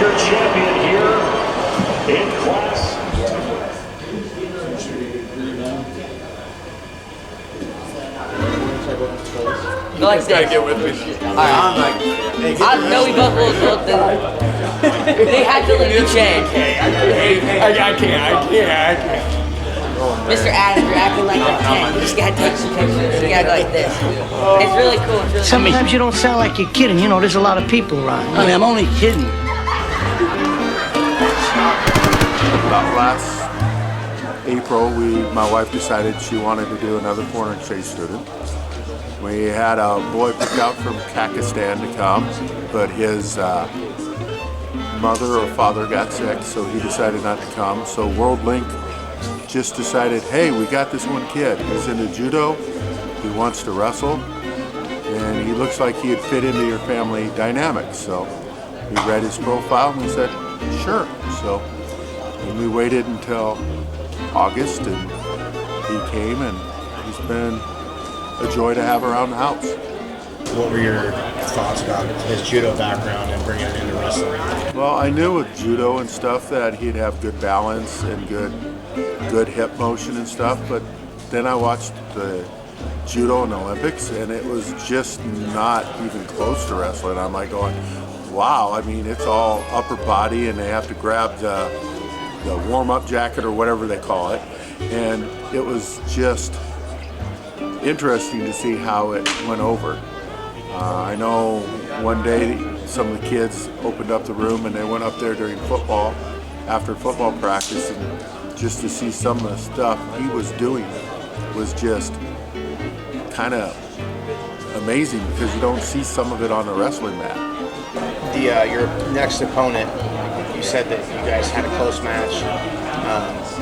your champion here in class. You like gotta get with me. Alright. I know we both will. They had to leave the chain. I can't. Mr. Adams, you're acting like a 10. You just gotta take some pictures. You gotta go like this. It's really cool. It's really Sometimes you don't sound like you're kidding. You know, there's a lot of people around. I mean, I'm only kidding. About last April, my wife decided she wanted to do another foreign exchange student. We had a boy picked out from Pakistan to come, but his mother or father got sick, so he decided not to come. So World Link just decided, hey, we got this one kid. He's into judo, he wants to wrestle, and he looks like he'd fit into your family dynamics. So we read his profile and we said, sure. So and we waited until August, and he came, and he's been a joy to have around the house. What were your thoughts about his judo background and bringing it into wrestling? Well, I knew with judo and stuff that he'd have good balance and good hip motion and stuff, but then I watched the judo in the Olympics, and it was just not even close to wrestling. I'm like going, wow, I mean, it's all upper body, and they have to grab the warm-up jacket or whatever they call it, and it was just interesting to see how it went over. I know one day some of the kids opened up the room and they went up there during football, after football practice, and just to see some of the stuff he was doing was just kind of amazing, because you don't see some of it on the wrestling mat. Your next opponent, you said that you guys had a close match.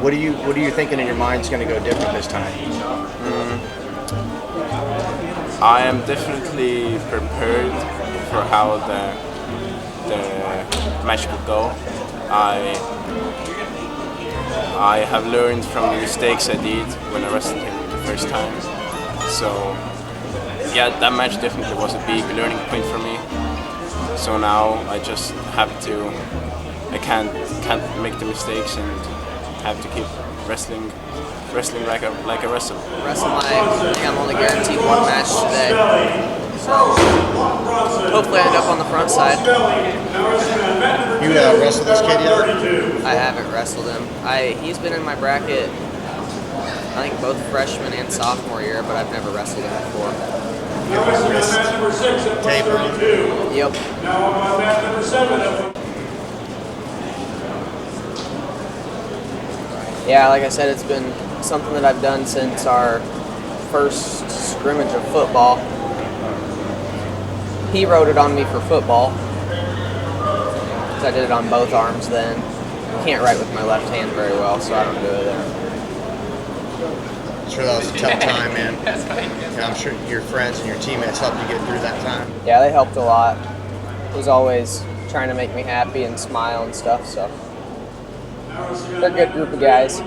What are you thinking in your mind is going to go different this time? I am definitely prepared for how the match will go. I have learned from the mistakes I did when I wrestled him the first time. So yeah, that match definitely was a big learning point for me. So now I just have to, I can't make the mistakes and have to keep wrestling like a wrestler. Wrestle I think I'm only guaranteed one match today. So hopefully I end up on the front side. You wrestled this kid yet? I haven't wrestled him. He's been in my bracket, I think both freshman and sophomore year, but I've never wrestled him before. Tape. Yep. Now on mat number 7. Yeah, like I said, it's been something that I've done since our first scrimmage of football. He wrote it on me for football, because I did it on both arms then. I can't write with my left hand very well, so I don't do it there. I'm sure that was a tough time, man. And I'm sure your friends and your teammates helped you get through that time. Yeah, they helped a lot. He was always trying to make me happy and smile and stuff, so they're a good group of guys.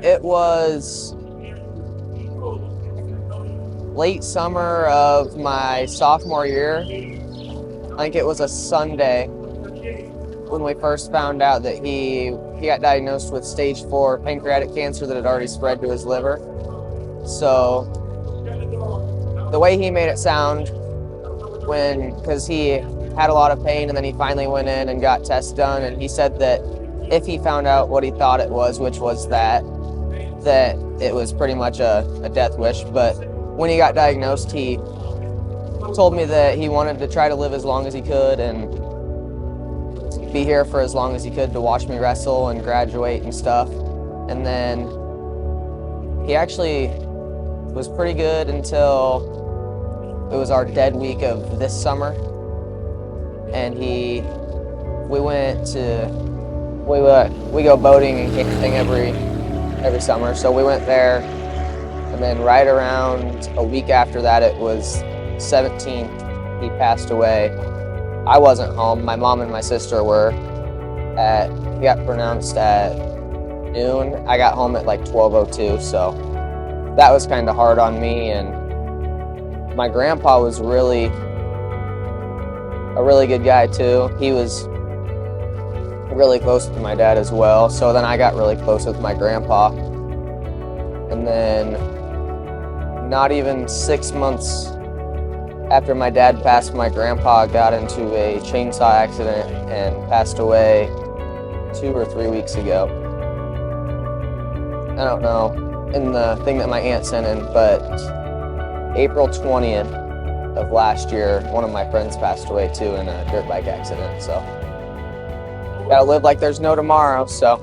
It was late summer of my sophomore year. I think it was a Sunday when we first found out that he got diagnosed with stage 4 pancreatic cancer that had already spread to his liver. So the way he made it sound, because he had a lot of pain, and then he finally went in and got tests done, and he said that if he found out what he thought it was, which was that it was pretty much a death wish. But when he got diagnosed, he told me that he wanted to try to live as long as he could and be here for as long as he could to watch me wrestle and graduate and stuff. And then he actually was pretty good until it was our dead week of this summer. And we go boating and camping every summer. So we went there, and then right around a week after that, it was 17th, he passed away. I wasn't home. My mom and my sister were. He got pronounced at noon. I got home at like 12:02, so that was kind of hard on me. And My grandpa was really a really good guy too. He was really close with my dad as well. So then I got really close with my grandpa. And then not even 6 months after my dad passed, my grandpa got into a chainsaw accident and passed away 2 or 3 weeks ago. I don't know, in the thing that my aunt sent in, but April 20th of last year, one of my friends passed away too in a dirt bike accident. So gotta live like there's no tomorrow, so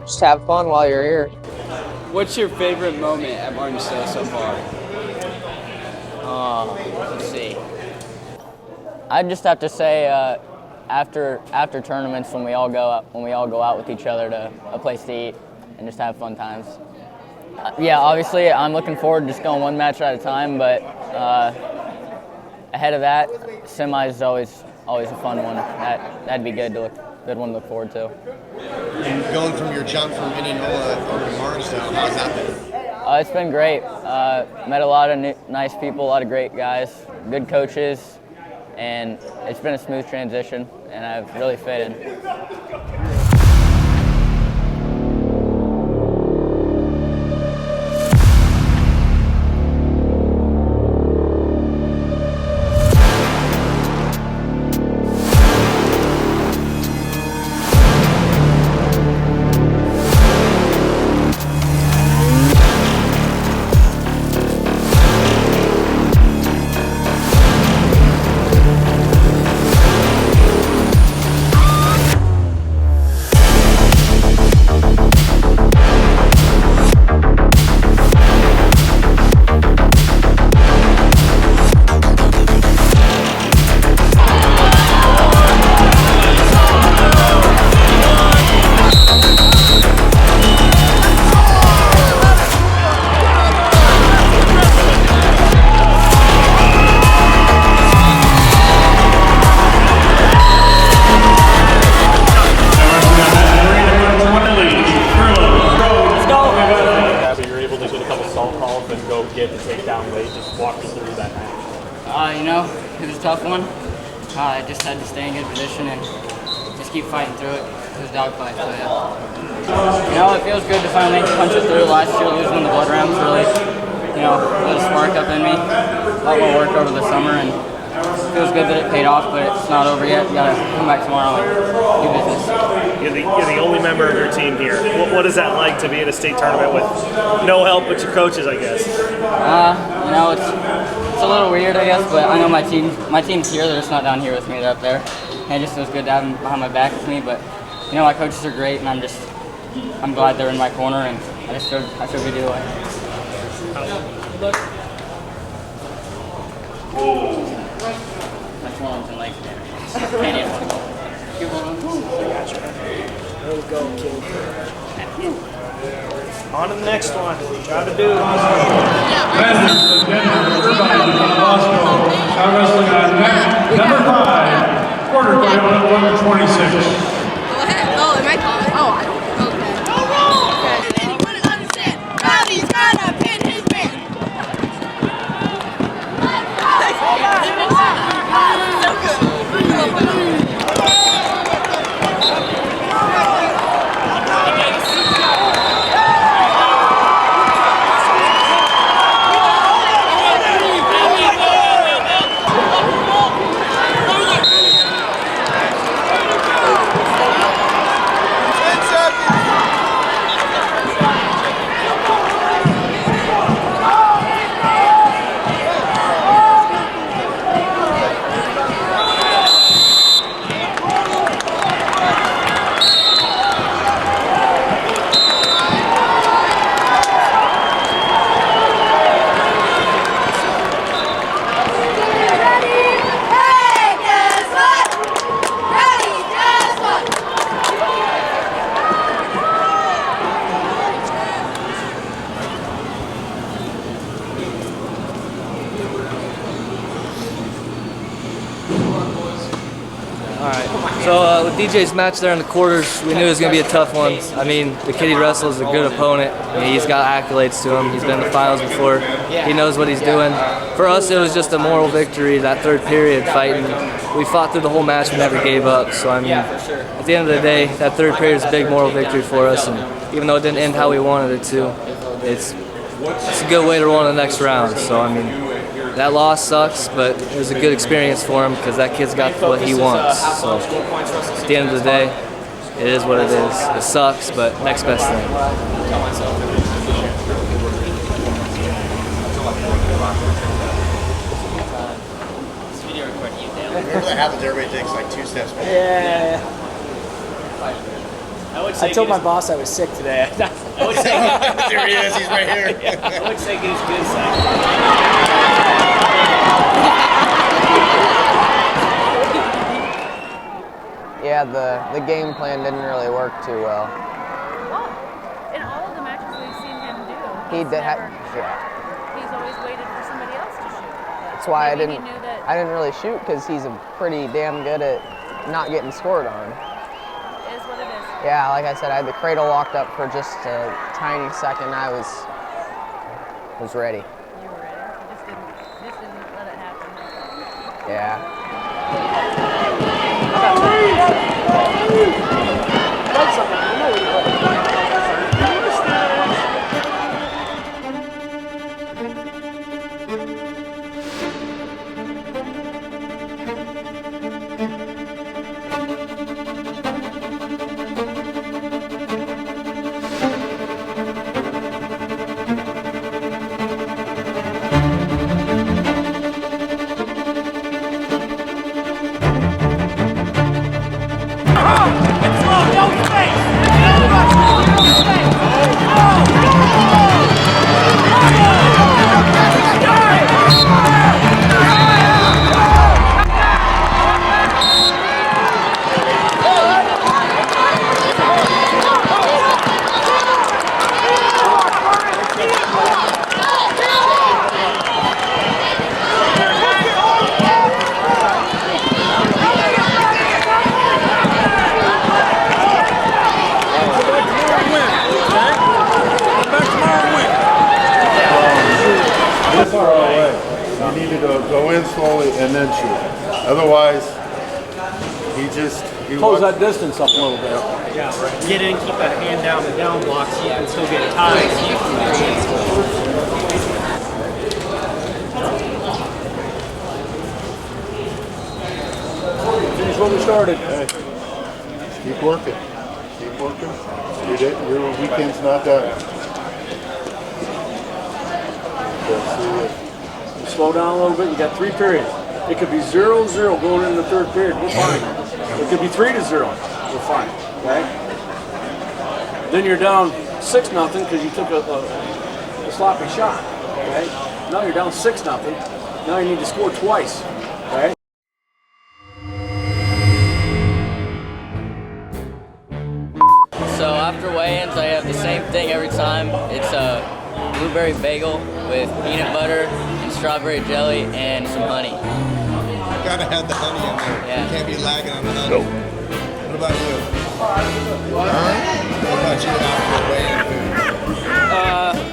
just have fun while you're here. What's your favorite moment at Martinsville so far? Let's see. I'd just have to say after tournaments when we all go out with each other to a place to eat and just have fun times. Yeah, obviously I'm looking forward to just going one match at a time, but ahead of that, semis is always a fun one. That'd be good one to look forward to. And going from your jump from Indianola over to Martinsville, how's that been? It's been great. Met a lot of nice people, a lot of great guys, good coaches, and it's been a smooth transition, and I've really fit in. It was a tough one. I just had to stay in good position and just keep fighting through it. It was a dogfight, so yeah. It feels good to finally punch it through. Last year losing the blood rounds really, lit a spark up in me. A lot more work over the summer, and it feels good that it paid off, but it's not over yet. You gotta come back tomorrow and do business. You're the only member of your team here. What is that like to be at a state tournament with no help but your coaches, I guess? It's a little weird, I guess, but I know my team's here. They're just not down here with me. They're up there. And it just feels good to have them behind my back with me. But my coaches are great, and I'm glad they're in my corner, and I feel good either way. That's one of them, like, can't even go. You hold on. I got you. There we go, kid. On to the next one. Try to do it. Number 5, quarter final, number 26. Go ahead. Oh, am I calling? Oh, I don't know. Okay. Anyone understand? Rowdy's gotta pin his man. All right. So with DJ's match there in the quarters, we knew it was going to be a tough one. I mean, the kid he wrestles is a good opponent. I mean, he's got accolades to him. He's been in the finals before. He knows what he's doing. For us, it was just a moral victory that third period fighting. We fought through the whole match. We never gave up. So, I mean, at the end of the day, that third period is a big moral victory for us. And even though it didn't end how we wanted it to, it's a good way to roll in the next round. So, I mean, that loss sucks, but it was a good experience for him because that kid's got what he wants. So at the end of the day, it is what it is. It sucks, but next best thing. Whenever that happens, everybody takes like 2 steps back. Yeah. I told my boss I was sick today. I would say there he is. He's right here. I would say he's good. Yeah, the game plan didn't really work too well. In all of the matches we've seen him do, He did he's always waited for somebody else to shoot. That's why Maybe he knew that I didn't really shoot because he's pretty damn good at not getting scored on. it is what it is. Yeah, like I said, I had the cradle locked up for just a tiny second. I was ready. You were ready. You just didn't let it happen. Yeah. You need to go in slowly and then shoot. Otherwise, he close that distance up a little bit. Yeah, right. Get in, keep that hand down the down block so you can still get tied. Finish what we started. Hey, keep working. Keep working. Your weekend's not done. Slow down a little bit. You got 3 periods. It could be 0-0 going into the third period. We're fine. It could be 3-0. We're fine. Okay. Then you're down 6-0 because you took a sloppy shot. Okay. Now you're down 6-0. Now you need to score twice. Okay. So after weigh-ins, I have the same thing every time. It's a blueberry bagel with peanut butter and strawberry jelly and some honey. Gotta have the honey in there. Yeah. You can't be lacking on the honey. Nope. What about you? What about you after weigh-in food?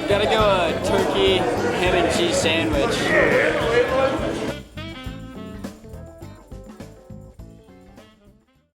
Gotta go a turkey ham and cheese sandwich.